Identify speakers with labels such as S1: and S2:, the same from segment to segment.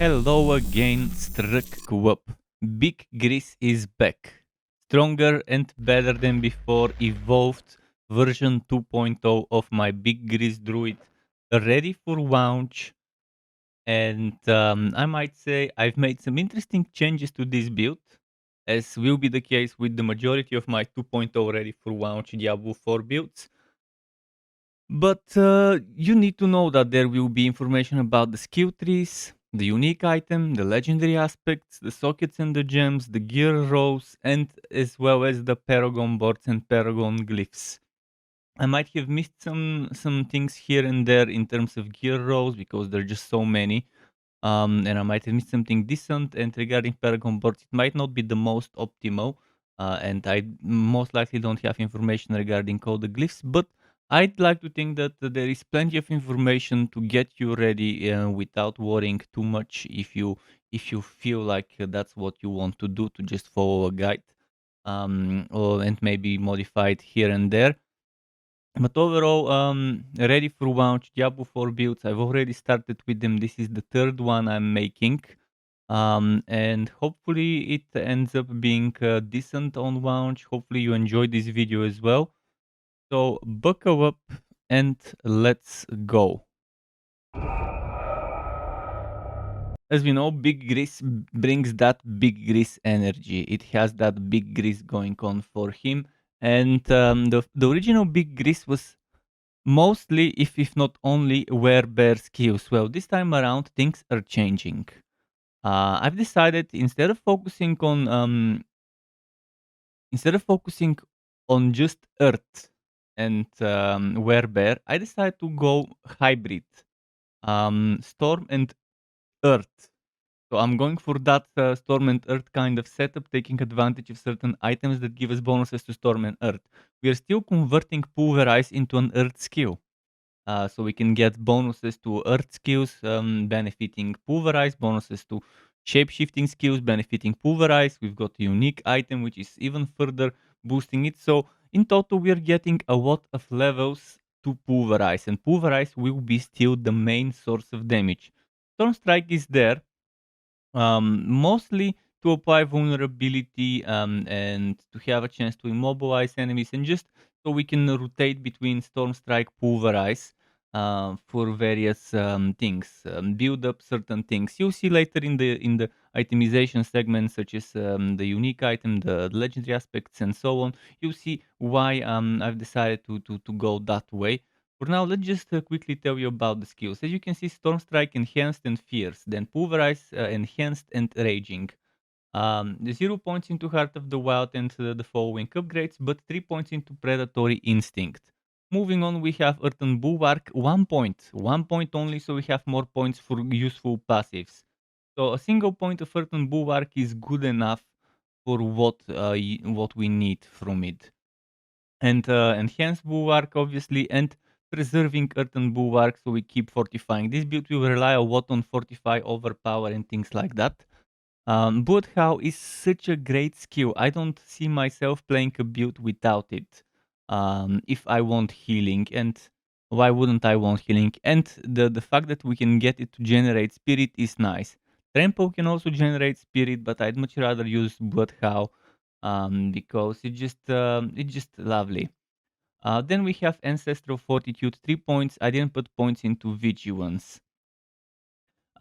S1: Hello again, Struck Co-op. Big GRIZZ is back. Stronger and better than before, evolved version 2.0 of my Big GRIZZ Druid, ready for launch. And I might say I've made some interesting changes to this build, as will be the case with the majority of my 2.0 ready for launch Diablo 4 builds. But you need to know that there will be information about the skill trees, the unique item, the legendary aspects, the sockets and the gems, the gear rows, and as well as the Paragon Boards and Paragon Glyphs. I might have missed some things here and there in terms of gear rows because there are just so many. And I might have missed something decent. And regarding Paragon Boards, it might not be the most optimal. And I most likely don't have information regarding all the glyphs, but I'd like to think that there is plenty of information to get you ready without worrying too much if you feel like that's what you want to do, to just follow a guide or and maybe modify it here and there. But overall, ready for launch Diablo 4 builds. I've already started with them. This is the third one I'm making. And hopefully it ends up being decent on launch. Hopefully you enjoyed this video as well. So buckle up and let's go. As we know, Big GRIZZ brings that Big GRIZZ energy. It has that Big GRIZZ going on for him. And the original Big GRIZZ was mostly, if not only, wear-bear skills. Well, this time around, things are changing. I've decided instead of focusing on just Earth and wear-bear, I decided to go hybrid, Storm and Earth. So I'm going for that Storm and Earth kind of setup, taking advantage of certain items that give us bonuses to Storm and Earth. We are still converting Pulverize into an Earth skill. So we can get bonuses to Earth skills, benefiting Pulverize, bonuses to shape-shifting skills, benefiting Pulverize. We've got a unique item, which is even further boosting it. So in total, we are getting a lot of levels to Pulverize, and Pulverize will be still the main source of damage. Storm Strike is there, mostly to apply vulnerability and to have a chance to immobilize enemies, and just so we can rotate between Storm Strike, Pulverize for various things, build up certain things. You'll see later in the itemization segment, such as the unique item, the legendary aspects, and so on. You'll see why I've decided to go that way. For now, let's just quickly tell you about the skills. As you can see, Storm Strike enhanced and fierce, then Pulverize enhanced and raging. The 0 points into Heart of the Wild and the following upgrades, but 3 points into Predatory Instinct. Moving on, we have Earthen Bulwark, 1 point. 1 point only, so we have more points for useful passives. So a single point of Earthen Bulwark is good enough for what we need from it. And Enhanced Bulwark, obviously, and Preserving Earthen Bulwark, so we keep fortifying. This build will rely a lot on Fortify, Overpower, and things like that. Bloodhound is such a great skill. I don't see myself playing a build without it. If I want healing, and why wouldn't I want healing? And the fact that we can get it to generate spirit is nice. Trample can also generate spirit, but I'd much rather use Bloodhound because it's just lovely. Then we have Ancestral Fortitude, 3 points. I didn't put points into Vigilance.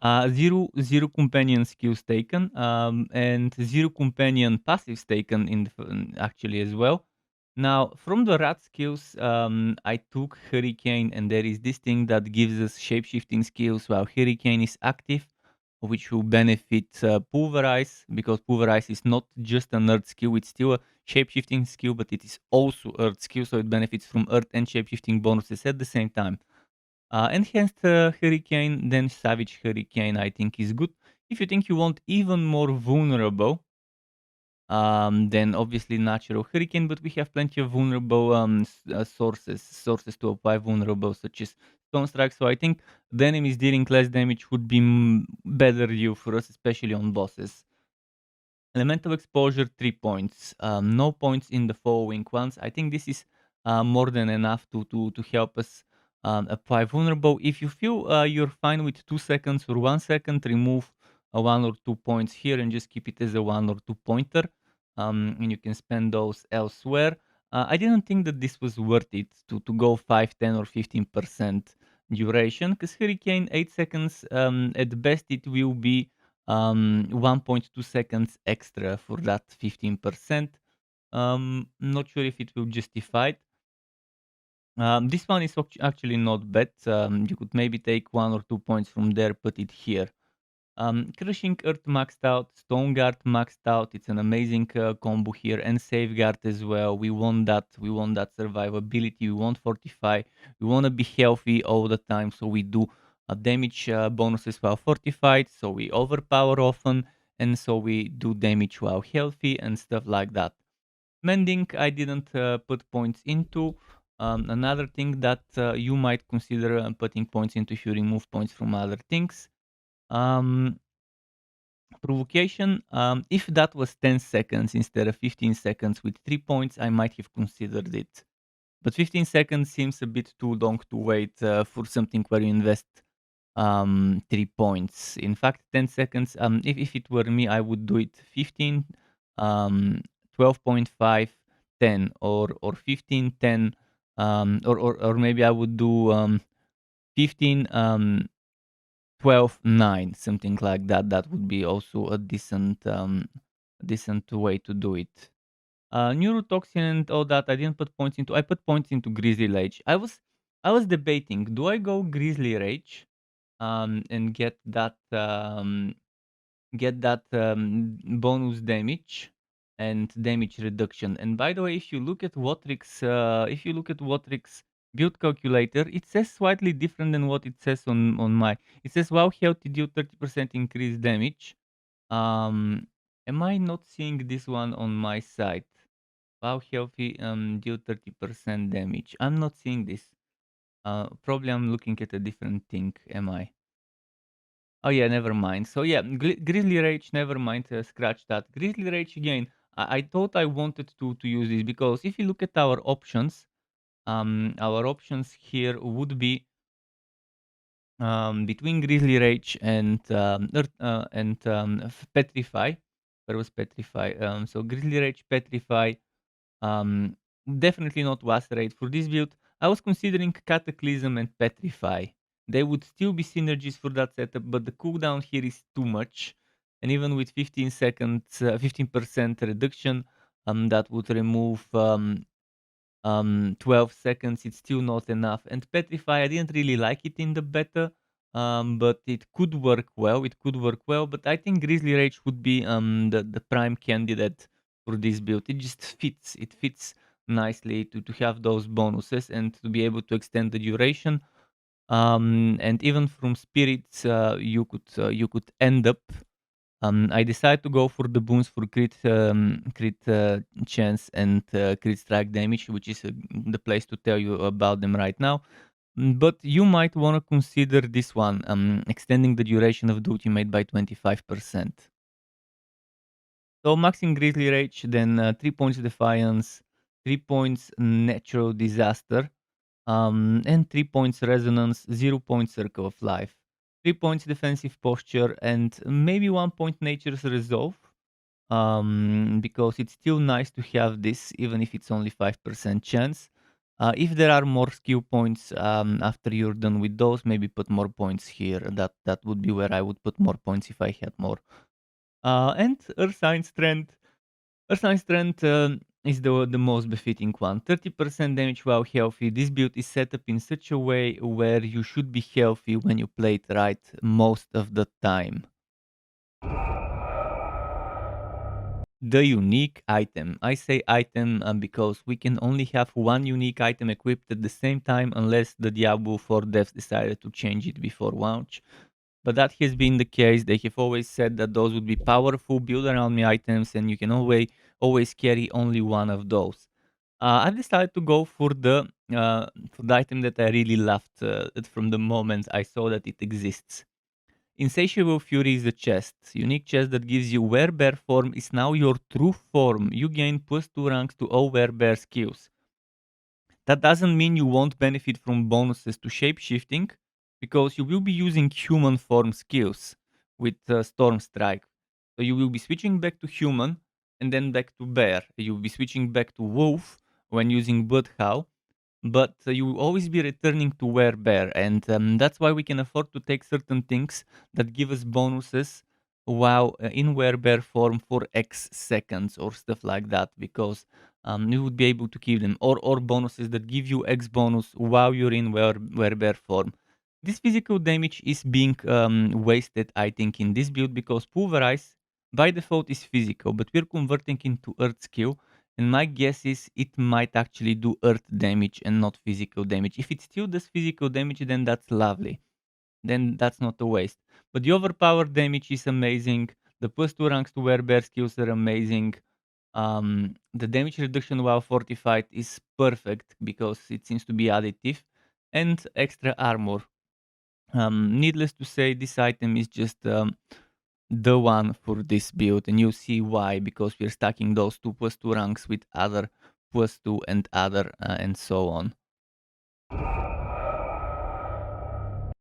S1: Zero companion skills taken, and zero companion passives taken actually as well. Now, from the rat skills, I took Hurricane, and there is this thing that gives us shapeshifting skills while Hurricane is active, which will benefit Pulverize, because Pulverize is not just an Earth skill, it's still a shapeshifting skill, but it is also Earth skill, so it benefits from Earth and shapeshifting bonuses at the same time. Enhanced Hurricane, then Savage Hurricane, I think is good. If you think you want even more vulnerable, then obviously Natural Hurricane, but we have plenty of vulnerable sources to apply vulnerable, such as Stone Strike. So I think the enemies dealing less damage would be better deal for us, especially on bosses. Elemental Exposure, 3 points. No points in the following ones. I think this is more than enough to help us apply Vulnerable. If you feel you're fine with 2 seconds or 1 second, remove a 1 or 2 points here and just keep it as a 1 or 2 pointer, and you can spend those elsewhere. I didn't think that this was worth it to go 5, 10, or 15% duration, because Hurricane 8 seconds, at best it will be 1.2 seconds extra for that 15%. Not sure if it will justify it. This one is actually not bad. You could maybe take 1 or 2 points from there, put it here. Crushing Earth maxed out, Stone Guard maxed out. It's an amazing combo here, and Safeguard as well. We want that. We want that survivability. We want Fortify. We want to be healthy all the time, so we do damage bonuses while fortified. So we overpower often, and so we do damage while healthy and stuff like that. Mending, I didn't put points into. Another thing that you might consider putting points into if you remove points from other things. Provocation, if that was 10 seconds instead of 15 seconds with 3 points, I might have considered it. But 15 seconds seems a bit too long to wait for something where you invest 3 points. In fact, 10 seconds, if it were me, I would do it 15, 12.5, 10, or 15, 10, or maybe I would do 15, 12, 9, something like that. That would be also a decent way to do it. Neurotoxin and all that, I didn't put points into. I put points into Grizzly Rage. I was debating, do I go Grizzly Rage and get that bonus damage and damage reduction. And by the way, if you look at Watrix build calculator, it says slightly different than what it says on my. It says wow healthy deal 30% increased damage. Am I not seeing this one on my side? Wow healthy deal 30% damage. I'm not seeing this. Probably I'm looking at a different thing. Am I? Oh yeah, never mind. So yeah, Grizzly Rage, never mind. Scratch that. Grizzly Rage again. I thought I wanted to use this because if you look at our options here would be between Grizzly Rage and Petrify. There was Petrify. So Grizzly Rage, Petrify. Um, Definitely not Lacerate. For this build, I was considering Cataclysm and Petrify. They would still be synergies for that setup, but the cooldown here is too much. And even with 15 seconds, 15% reduction, that would remove 12 seconds. It's still not enough. And Petrify, I didn't really like it in the beta, but it could work well. It could work well, but I think Grizzly Rage would be the prime candidate for this build. It just fits. It fits nicely to have those bonuses and to be able to extend the duration. And even from spirits, you could end up. I decided to go for the boons for crit chance and crit strike damage, which is the place to tell you about them right now. But you might want to consider this one, extending the duration of the ultimate by 25%. So maxing Grizzly Rage, then 3 points Defiance, 3 points Natural Disaster, and 3 points Resonance, 0 points Circle of Life, 3 points Defensive Posture, and maybe 1 point Nature's Resolve. Because it's still nice to have this, even if it's only 5% chance. If there are more skill points after you're done with those, maybe put more points here. That would be where I would put more points if I had more. And Earth Sign Strength. Earth Sign Strength is the most befitting one. 30% damage while healthy. This build is set up in such a way where you should be healthy when you play it right most of the time. The unique item. I say item because we can only have one unique item equipped at the same time unless the Diablo 4 devs decided to change it before launch. But that has been the case. They have always said that those would be powerful build around me items and you can always carry only one of those. I've decided to go for the item that I really loved from the moment I saw that it exists. Insatiable Fury is a chest. Unique chest that gives you werebear form is now your true form. You gain +2 ranks to all werebear skills. That doesn't mean you won't benefit from bonuses to shapeshifting, because you will be using human form skills. with Storm Strike. So you will be switching back to human and then back to bear. You will be switching back to wolf when using Bloodhound, but you will always be returning to werebear, and that's why we can afford to take certain things that give us bonuses while in werebear form for X seconds or stuff like that, because you would be able to keep them, or bonuses that give you X bonus while you're in werebear form. This physical damage is being wasted, I think, in this build, because Pulverize by default is physical, but we're converting into Earth skill, and my guess is it might actually do earth damage and not physical damage. If it still does physical damage, then that's lovely. Then that's not a waste. But the overpowered damage is amazing. The +2 ranks to werebear skills are amazing. The damage reduction while fortified is perfect because it seems to be additive. And extra armor. Needless to say, this item is just the one for this build, and you'll see why, because we're stacking those two +2 ranks with other +2 and other and so on.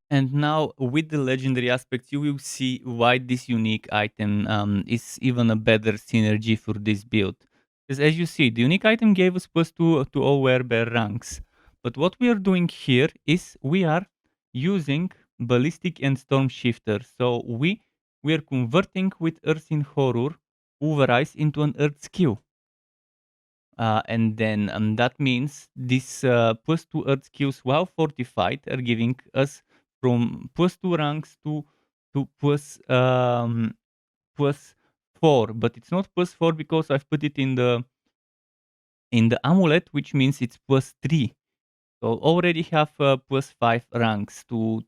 S1: And now with the legendary aspects, you will see why this unique item is even a better synergy for this build. Because as you see, the unique item gave us +2 to all werebear ranks. But what we are doing here is we are using ballistic and storm shifter. So we are converting with Earth in Horror Pulverize into an Earth skill. And then that means these +2 Earth skills while fortified are giving us from +2 ranks to +4, but it's not +4 because I've put it in the amulet, which means it's +3. So already have +5 ranks to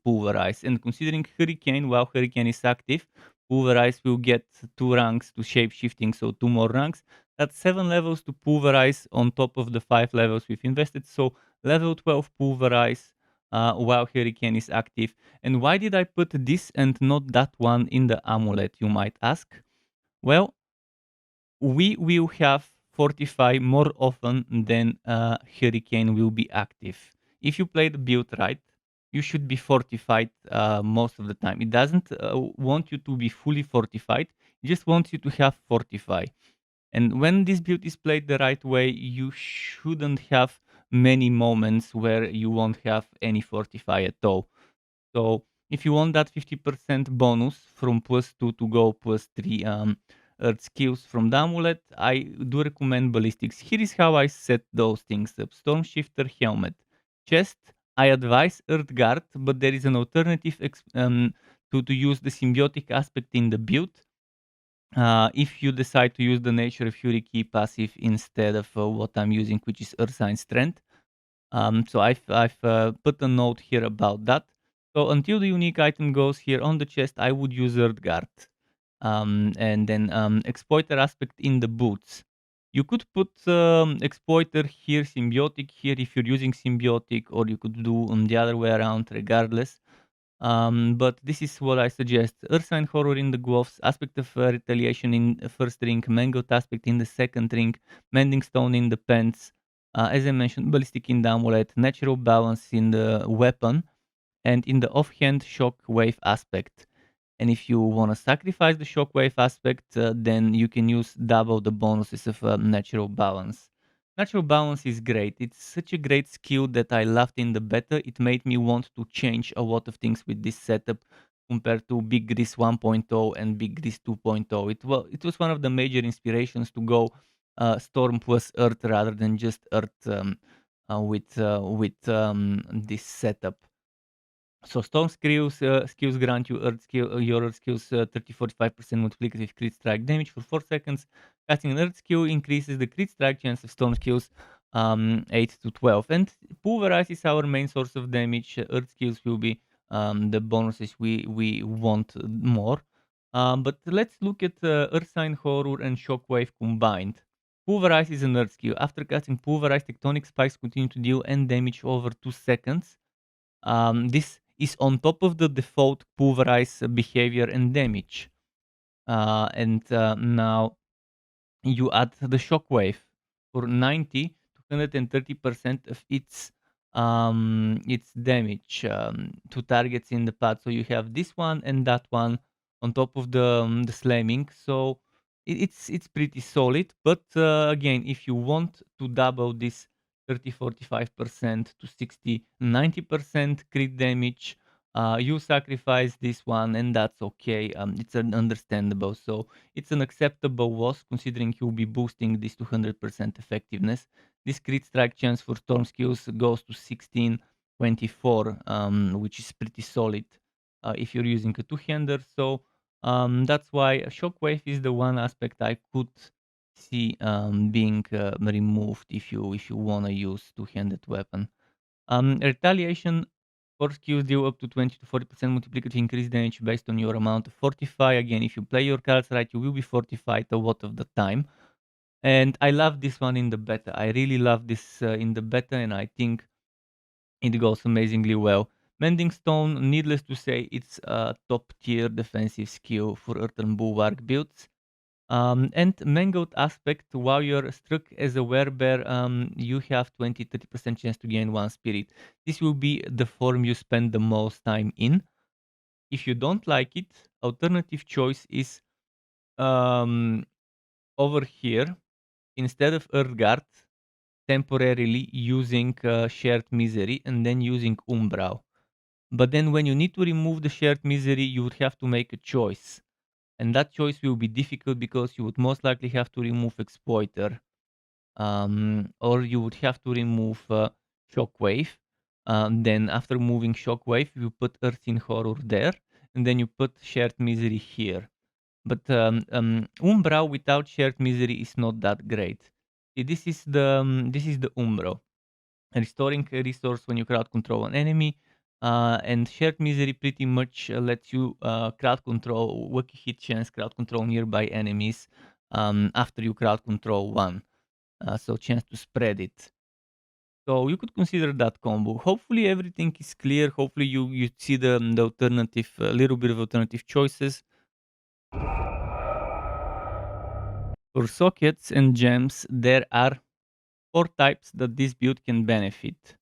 S1: Pulverize, and considering Hurricane, while Hurricane is active, Pulverize will get 2 ranks to shapeshifting, so 2 more ranks. That's 7 levels to Pulverize on top of the 5 levels we've invested. So level 12 Pulverize while Hurricane is active. And why did I put this and not that one in the amulet, you might ask? Well, we will have fortify more often than Hurricane will be active. If you play the build right, you should be fortified most of the time. It doesn't want you to be fully fortified, it just wants you to have fortify. And when this build is played the right way, you shouldn't have many moments where you won't have any fortify at all. So if you want that 50% bonus from +2 to go +3 earth skills from the amulet, I do recommend ballistics. Here is how I set those things up. Storm Shifter helmet. Chest, I advise Earth Guard, but there is an alternative to use the symbiotic aspect in the build. If you decide to use the Nature of Fury key passive instead of what I'm using, which is Earth Sign Strength. So I've put a note here about that. So until the unique item goes here on the chest, I would use Earth Guard. And then Exploiter aspect in the boots. You could put Exploiter here, Symbiotic here if you're using Symbiotic, or you could do the other way around regardless. But this is what I suggest. Ursine Horror in the gloves, Aspect of Retaliation in the first ring, Mangoed aspect in the second ring, Mending Stone in the pants, as I mentioned, Ballistic in the amulet, Natural Balance in the weapon, and in the offhand Shockwave aspect. And if you want to sacrifice the Shockwave aspect, then you can use double the bonuses of Natural Balance. Natural Balance is great. It's such a great skill that I loved in the beta. It made me want to change a lot of things with this setup compared to BIG GRIZZ 1.0 and BIG GRIZZ 2.0. It was one of the major inspirations to go Storm plus Earth rather than just Earth with this setup. So Storm skills grant you your Earth skills 30-45% multiplicative crit strike damage for 4 seconds. Casting an Earth skill increases the crit strike chance of Storm skills 8 to 12. And Pulverize is our main source of damage. Earth skills will be the bonuses we want more. But let's look at Earth Sign Horror and Shockwave combined. Pulverize is an Earth skill. After casting Pulverize, Tectonic Spikes continue to deal end damage over 2 seconds. This is on top of the default Pulverize behavior and damage. And now you add the Shockwave for 90 to 130% of its damage to targets in the pad. So you have this one and that one on top of the slamming. So it's pretty solid. But again, if you want to double this 30-45% to 60-90% crit damage, you sacrifice this one, and that's okay. It's an understandable. So it's an acceptable loss considering you'll be boosting this to 100% effectiveness. This crit strike chance for storm skills goes to 16-24, which is pretty solid if you're using a two-hander. So that's why Shockwave is the one aspect I could see being removed if you want to use two-handed weapon. Retaliation for skills deal up to 20-40% multiplicative increased damage based on your amount of fortify. Again, if you play your cards right, you will be fortified a lot of the time. And I love this one in the beta. I really love this in the beta, and I think it goes amazingly well. Mending Stone, needless to say, it's a top tier defensive skill for Earthen Bulwark builds. And Mangled Aspect, while you're struck as a werebear, you have 20-30% chance to gain one spirit. This will be the form you spend the most time in. If you don't like it, alternative choice is um, over here. Instead of Earthguard, temporarily using Shared Misery and then using Umbral. But then when you need to remove the Shared Misery, you would have to make a choice. And that choice will be difficult because you would most likely have to remove Exploiter. Or you would have to remove Shockwave. Then after moving Shockwave, you put Earthen Horror there. And then you put Shared Misery here. But Umbral without Shared Misery is not that great. See, this is the Umbral. Restoring a resource when you crowd control an enemy, and Shared Misery pretty much lets you crowd control, wacky hit chance, crowd control nearby enemies after you crowd control one. So chance to spread it. So you could consider that combo. Hopefully everything is clear. Hopefully you see the alternative, a little bit of alternative choices. For sockets and gems, there are 4 types that this build can benefit.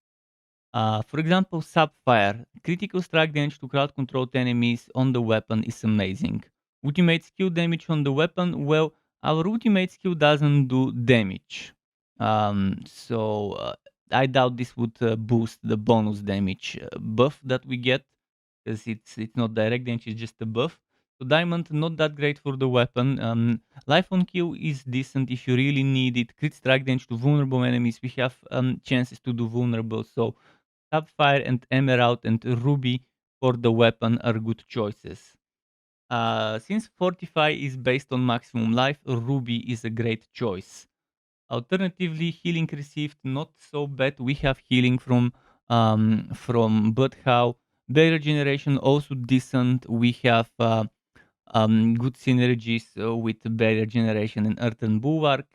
S1: For example, Sapphire. Critical strike damage to crowd controlled enemies on the weapon is amazing. Ultimate skill damage on the weapon, well, our ultimate skill doesn't do damage. So I doubt this would boost the bonus damage buff that we get, because it's not direct damage, it's just a buff. So Diamond, not that great for the weapon. Life on kill is decent if you really need it. Crit strike damage to vulnerable enemies, we have chances to do vulnerable, so Sapphire and Emerald and Ruby for the weapon are good choices. Since Fortify is based on maximum life, Ruby is a great choice. Alternatively, healing received not so bad. We have healing from Bloodhow. Their regeneration also decent. We have good synergies with barrier generation and Earthen Bulwark.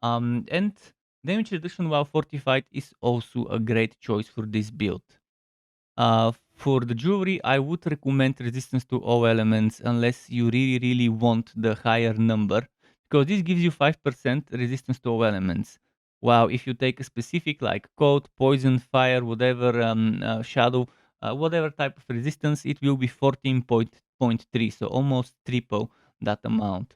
S1: And damage reduction while fortified is also a great choice for this build. For the jewelry, I would recommend resistance to all elements unless you really want the higher number, because this gives you 5% resistance to all elements. While if you take a specific like cold, poison, fire, whatever, shadow, whatever type of resistance, it will be 14.3, so almost triple that amount.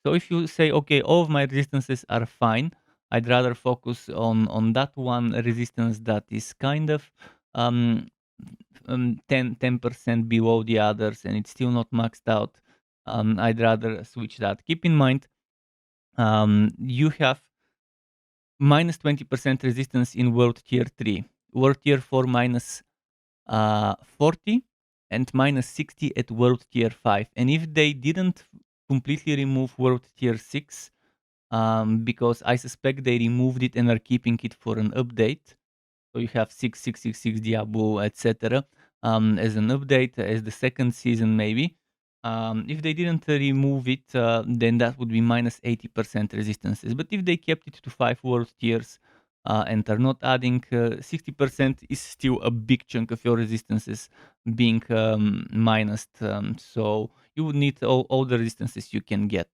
S1: So if you say, okay, all of my resistances are fine, I'd rather focus on that one resistance that is kind of um, 10% below the others and it's still not maxed out. I'd rather switch that. Keep in mind, you have minus 20% resistance in World Tier 3, World Tier 4 minus 40, and minus 60 at World Tier 5. And if they didn't completely remove World Tier 6, because I suspect they removed it and are keeping it for an update, so you have 6, Diablo, etc. As an update, as the second season maybe. If they didn't remove it, then that would be minus 80% resistances. But if they kept it to 5 world tiers and are not adding, 60% is still a big chunk of your resistances being minused. So you would need all the resistances you can get.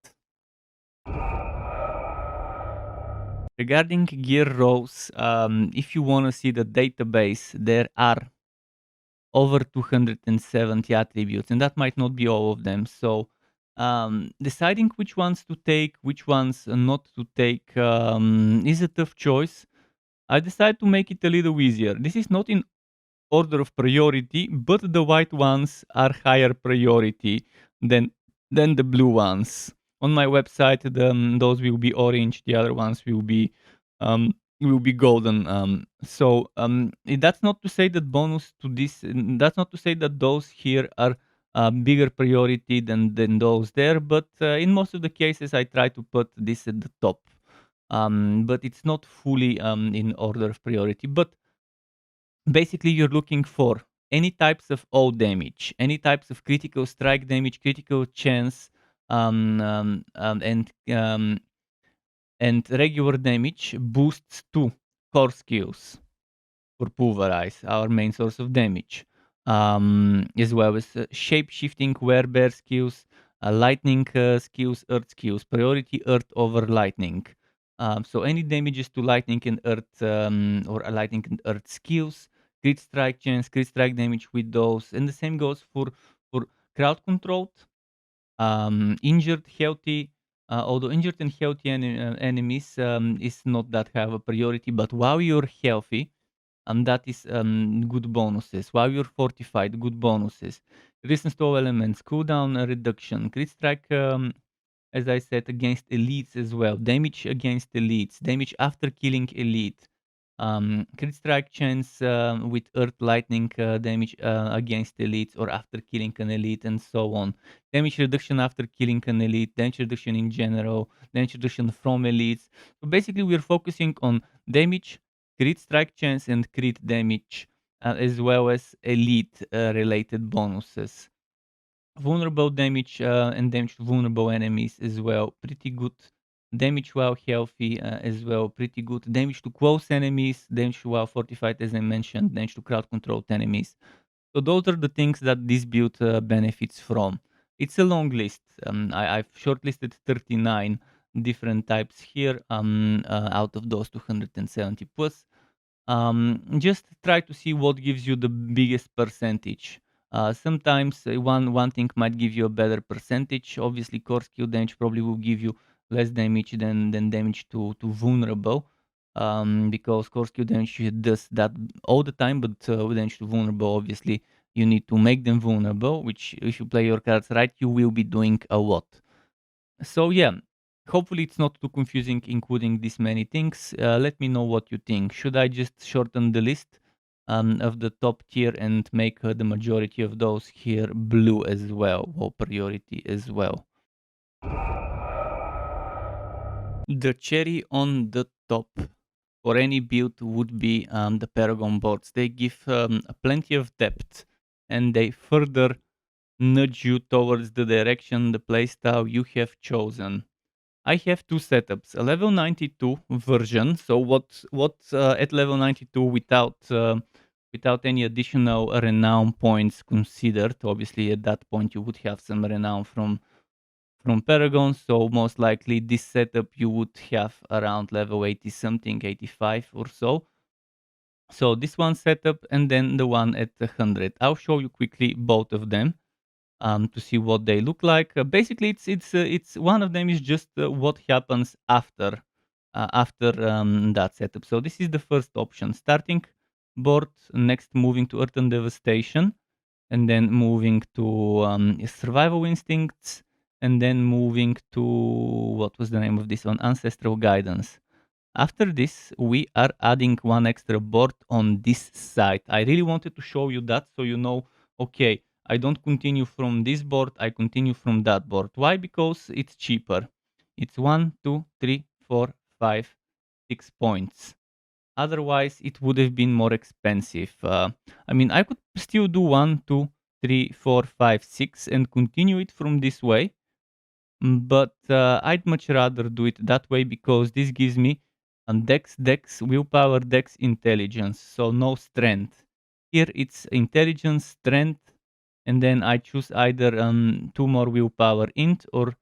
S1: Regarding gear rows, if you want to see the database, there are over 270 attributes, and that might not be all of them. So Deciding which ones to take, which ones not to take is a tough choice. I decided to make it a little easier. This is not in order of priority, but the white ones are higher priority than the blue ones. On my website, those will be orange. The other ones will be golden. That's not to say that bonus to this. That's not to say that those here are bigger priority than those there. But in most of the cases, I try to put this at the top. But it's not fully in order of priority. But basically you're looking for any types of all damage, any types of critical strike damage, critical chance, um, um, um, and um, and regular damage boosts to core skills for Pulverize, our main source of damage, as well as shape-shifting werebear skills, lightning skills, earth skills, priority earth over lightning. So any damages to lightning and earth or lightning and earth skills, crit strike chance, crit strike damage with those, and the same goes for crowd controlled, injured, healthy. Although injured and healthy enemies is not that have a priority, but while you're healthy, and that is good bonuses. While you're fortified, good bonuses. Resistance to all elements, cooldown reduction, crit strike, as I said, against elites as well. Damage against elites, damage after killing elite. Crit strike chance with earth lightning damage against elites or after killing an elite, and so on. Damage reduction after killing an elite, damage reduction in general, damage reduction from elites. So basically, we're focusing on damage, crit strike chance, and crit damage, as well as elite related bonuses. Vulnerable damage and damage to vulnerable enemies as well. Pretty good damage while healthy as well. Pretty good damage to close enemies. Damage while fortified, as I mentioned. Damage to crowd controlled enemies. So those are the things that this build benefits from. It's a long list. I've shortlisted 39 different types here out of those 270 plus. Just try to see what gives you the biggest percentage. Sometimes one thing might give you a better percentage. Obviously, core skill damage probably will give you less damage than damage to vulnerable. Because core skill damage does that all the time, but damage to vulnerable, obviously, you need to make them vulnerable, which if you play your cards right, you will be doing a lot. So yeah, hopefully it's not too confusing including this many things. Let me know what you think. Should I just shorten the list of the top tier and make the majority of those here blue as well, or priority as well? The cherry on the top for any build would be the Paragon Boards. They give plenty of depth and they further nudge you towards the direction, the playstyle you have chosen. I have two setups, a level 92 version. So what at level 92 without any additional renown points considered. Obviously, at that point you would have some renown from Paragon. So most likely this setup you would have around level 80 something, 85 or so. So this one setup and then the one at 100. I'll show you quickly both of them to see what they look like. Basically, it's one of them is just what happens after that setup. So this is the first option: starting board, next moving to Earth and Devastation, and then moving to Survival Instincts, and then moving to what was the name of this one? Ancestral Guidance. After this, we are adding one extra board on this side. I really wanted to show you that so you know, okay, I don't continue from this board, I continue from that board. Why? Because it's cheaper. It's 1, 2, 3, 4, 5, 6 points. Otherwise, it would have been more expensive. I mean, I could still do 1, 2, 3, 4, 5, 6 and continue it from this way. But I'd much rather do it that way because this gives me dex, willpower, dex, intelligence. So no strength. Here it's intelligence, strength, and then I choose either 2 more willpower int or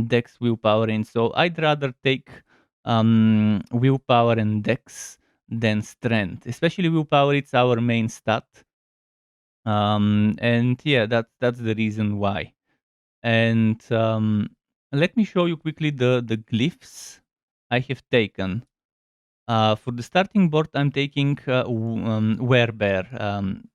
S1: dex willpower int. So I'd rather take willpower and dex than strength. Especially willpower, it's our main stat. And yeah, that's the reason why. And let me show you quickly the glyphs I have taken. For the starting board, I'm taking Werebear.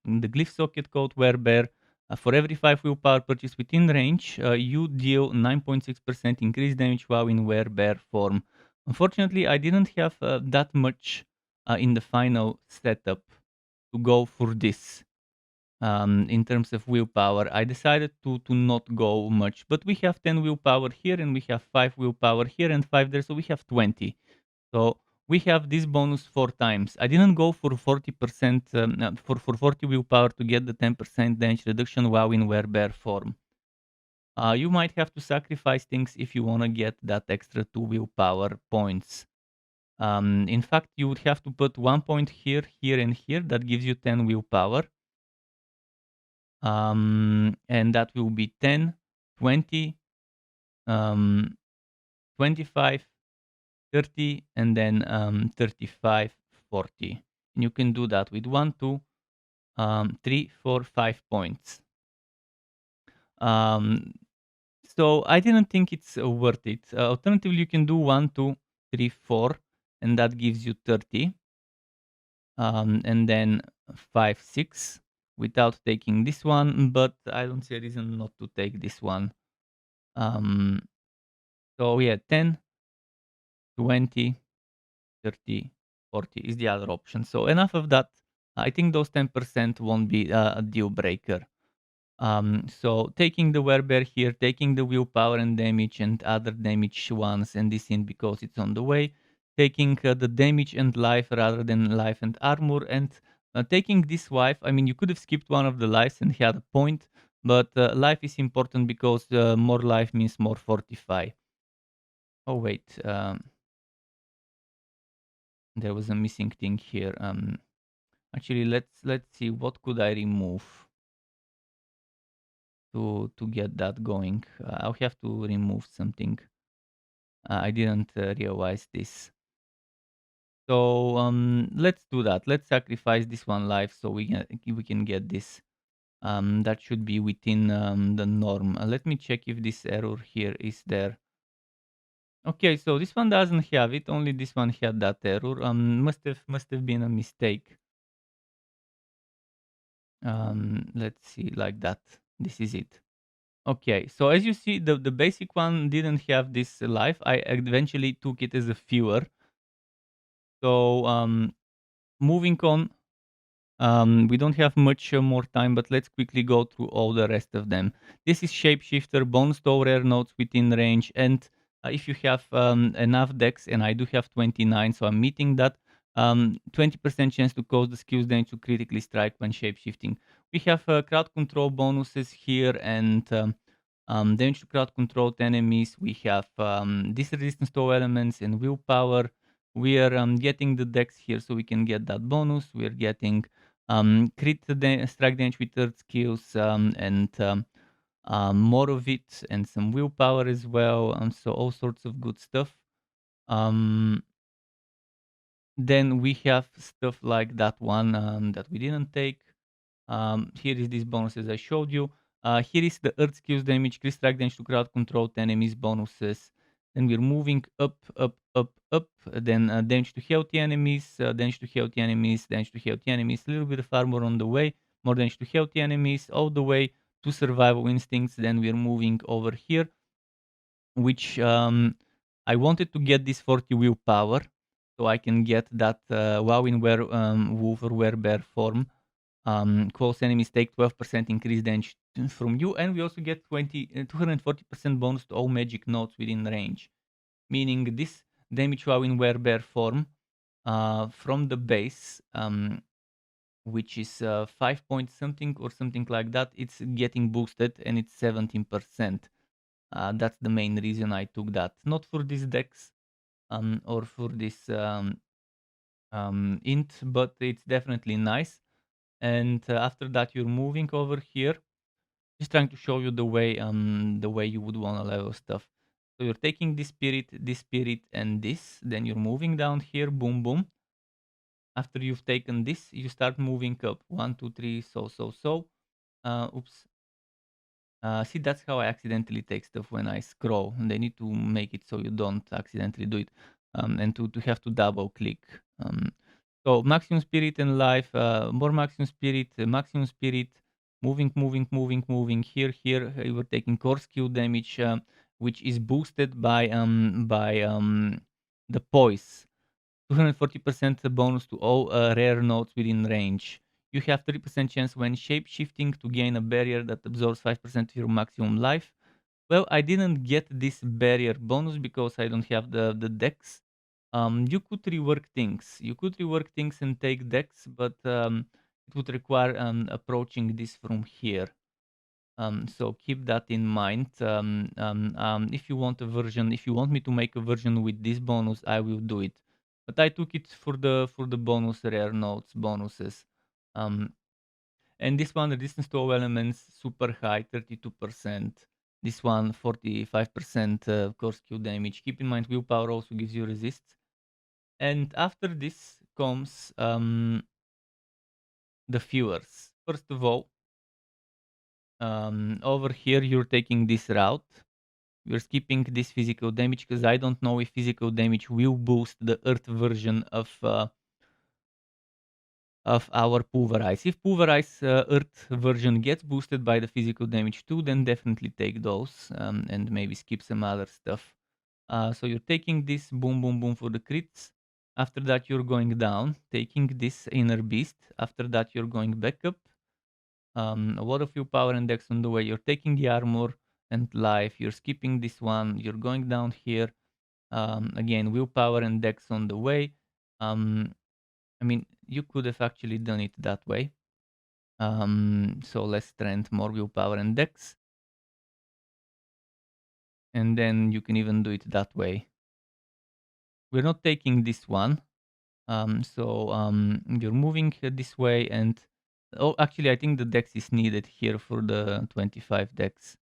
S1: The glyph socket code Werebear. For every 5 willpower purchase within range, you deal 9.6% increased damage while in Werebear form. Unfortunately, I didn't have that much in the final setup to go for this. In terms of willpower, I decided to not go much, but we have 10 willpower here and we have 5 willpower here and 5 there, so we have 20. So we have this bonus 4 times. I didn't go for 40%, for 40 willpower to get the 10% damage reduction while in werebear form. You might have to sacrifice things if you want to get that extra 2 willpower points. In fact, you would have to put 1 point here, here, and here. That gives you 10 willpower. And that will be 10, 20, 25, 30, and then 35, 40. And you can do that with 1, 2, 3, 4, 5 points. So I didn't think it's worth it. Alternatively, you can do 1, 2, 3, 4, and that gives you 30. And then 5, 6 without taking this one, but I don't see a reason not to take this one. So yeah, 10, 20, 30, 40 is the other option. So enough of that. I think those 10% won't be a deal breaker. So taking the werebear here, taking the willpower and damage and other damage ones and this in because it's on the way, taking the damage and life rather than life and armor, and taking this wife. I mean, you could have skipped one of the lives and had a point, but life is important because more life means more fortify. Oh wait, there was a missing thing here. Actually, let's see what could I remove to get that going. I'll have to remove something. I didn't realize this. So let's do that. Let's sacrifice this one life so we can get this. That should be within the norm. Let me check if this error here is there. Okay, so this one doesn't have it. Only this one had that error. Must have been a mistake. Let's see, like that. This is it. Okay, so as you see, the basic one didn't have this life. I eventually took it as a fewer. So moving on, we don't have much more time, but let's quickly go through all the rest of them. This is Shapeshifter, Bones to rare nodes within range, and if you have enough decks, and I do have 29, so I'm meeting that, 20% chance to cause the skills damage to critically strike when shapeshifting. We have crowd control bonuses here, and damage to crowd controlled enemies. We have this resistance to all elements and willpower. We are getting the dex here so we can get that bonus. We are getting crit strike damage with third skills and more of it, and some willpower as well. So all sorts of good stuff. Then we have stuff like that one that we didn't take. Here is this bonuses I showed you. Here is the Earth skills damage, crit strike damage to crowd controlled enemies bonuses. Then we're moving up, up, up, up. Then damage to healthy enemies, damage to healthy enemies, damage to healthy enemies. A little bit of armor on the way, more damage to healthy enemies, all the way to survival instincts. Then we're moving over here, which I wanted to get this 40 willpower, so I can get that wow in wolf or werebear form. Close enemies take 12% increased damage from you, and we also get 240% bonus to all magic nodes within range, meaning this damage while in werebear form from the base, which is 5 point something or something like that, it's getting boosted and it's 17%. That's the main reason I took that, not for this dex or for this int, but it's definitely nice. And after that, you're moving over here. Just trying to show you the way you would want to level stuff. So you're taking this spirit, and this. Then you're moving down here. Boom, boom. After you've taken this, you start moving up. 1, 2, 3. So. Oops. See, that's how I accidentally take stuff when I scroll. And they need to make it so you don't accidentally do it, and to have to double click. So maximum spirit and life, more maximum spirit, moving. Here, you were taking core skill damage, which is boosted by the poise. 240% bonus to all rare nodes within range. You have 30% chance when shape-shifting to gain a barrier that absorbs 5% of your maximum life. Well, I didn't get this barrier bonus because I don't have the dex. You could rework things. You could rework things and take dex, but it would require approaching this from here. So keep that in mind. If you want a version, if you want me to make a version with this bonus, I will do it. But I took it for the bonus rare nodes bonuses. Um, and this one, resistance to all elements, super high, 32%. This one, 45% core skill damage. Keep in mind, willpower also gives you resist. And after this comes the viewers. First of all, over here, you're taking this route. You're skipping this physical damage because I don't know if physical damage will boost the earth version of our pulverize. If pulverize earth version gets boosted by the physical damage too, then definitely take those and maybe skip some other stuff. So you're taking this boom for the crits. After that, you're going down, taking this inner beast. After that, you're going back up. A lot of willpower and dex on the way. You're taking the armor and life. You're skipping this one. You're going down here. Again, willpower and dex on the way. I mean, you could have actually done it that way. So less strength, more willpower and dex. And then you can even do it that way. We're not taking this one. You're moving this way and... Oh, actually, I think the dex is needed here for the 25 dex.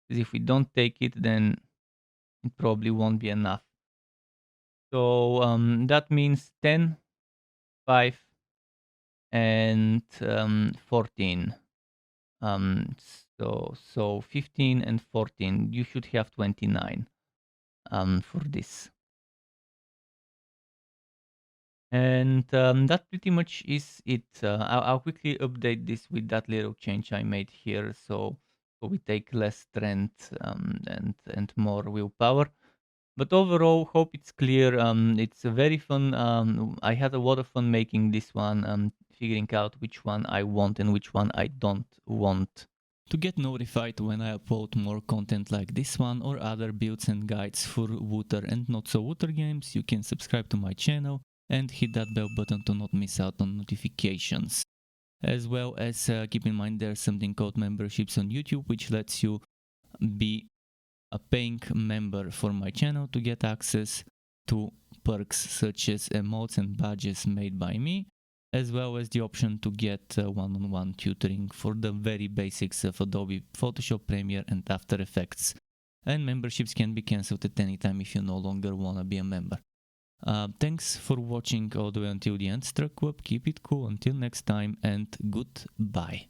S1: Because if we don't take it, then it probably won't be enough. So that means 10, 5, and 14. So 15 and 14. You should have 29 for this. And that pretty much is it. I'll quickly update this with that little change I made here. So we take less strength and more willpower. But overall, hope it's clear. It's a very fun. I had a lot of fun making this one, figuring out which one I want and which one I don't want. To get notified when I upload more content like this one or other builds and guides for Wooter and not so Wooter games, you can subscribe to my channel and hit that bell button to not miss out on notifications. As well as keep in mind there's something called memberships on YouTube, which lets you be a paying member for my channel to get access to perks such as emotes and badges made by me, as well as the option to get one-on-one tutoring for the very basics of Adobe Photoshop, Premiere and After Effects. And memberships can be cancelled at any time if you no longer want to be a member. Thanks for watching all the way until the end, Struck Web. Keep it cool until next time and goodbye.